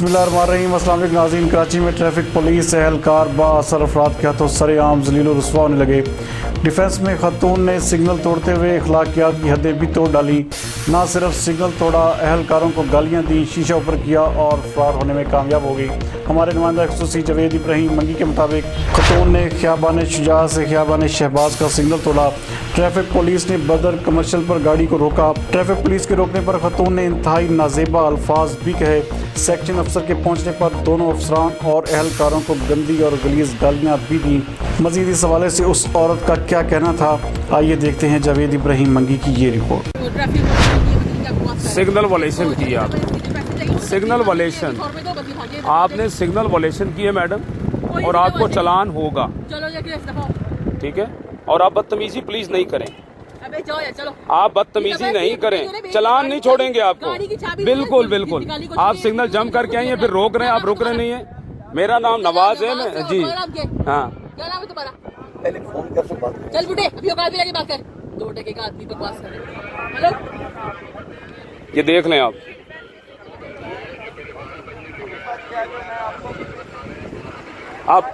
बिस्मिल्लाहिर्रहमानिर्रहीम। अस्सलाम वालेकुम नाज़रीन। कराची में ट्रैफिक पुलिस एहलकार बाअसर अफराद के हाथों सरेआम ज़लील व रुस्वा होने लगे। डिफेंस में खतून ने सिग्नल तोड़ते हुए अखलाकियात की हदें भी तोड़ डाली। ना सिर्फ सिग्नल तोड़ा, एहलकारों को गालियाँ दी, शीशा ऊपर किया और फरार होने में कामयाब हो गई। हमारे नुमाइंदा ख़ुसूसी जवेद इब्राहिम मंगी के मुताबिक खतून ने ख़ियाबान शुजा से ख़ियाबान शहबाज का सिग्नल तोड़ा। ट्रैफिक पुलिस ने बदर कमर्शियल पर गाड़ी को रोका। ट्रैफिक पुलिस के रोकने पर खतून ने इंतहाई नाजेबा अल्फाज भी कहे। सेक्शन अफसर के पहुंचने पर दोनों अफसरान और एहलकारों को गंदी और गलीज गालियां भी दी। मजीद इस हवाले से उस औरत का क्या कहना था, आइए देखते हैं जवेद इब्राहिम मंगी की ये रिपोर्ट। सिग्नल वॉलेशन किया आपने, सिग्नल वॉलेशन, आपने सिग्नल वॉलेशन किया मैडम, और आपको चालान होगा, ठीक है। और आप बदतमीजी प्लीज नहीं करें, आप बदतमीजी नहीं करें, चालान नहीं छोड़ेंगे आपको। बिल्कुल बिल्कुल, आप सिग्नल जंप करके आई हैं, फिर रोक रहे हैं, आप रुक रहे नहीं है। मेरा नाम नवाज है, मैं जी हाँ। क्या नाम है तुम्हारा? पहले फोन कर से बात कर। चल बुढ़े, अभी औकात में जाके बात कर। 2 टके का आदमी बकवास कर रहा है। हेलो, ये देख लें आप, आप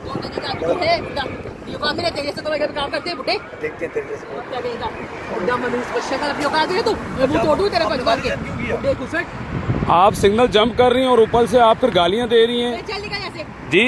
2 टके का आदमी है। ये औकात में तेरे से तो मैं काम करते हैं बुढ़े। देखते हैं तेरे से क्या कहेगा। एकदम मनुष्य को शक्ल अपनी औकात में तू, मैं वो तोड़ूं तेरे पंजवार के। देख उसे, आप सिग्नल जंप कर रही हैं और ऊपर से आप फिर गालियां दे रही हैं चल निकल ऐसे जी।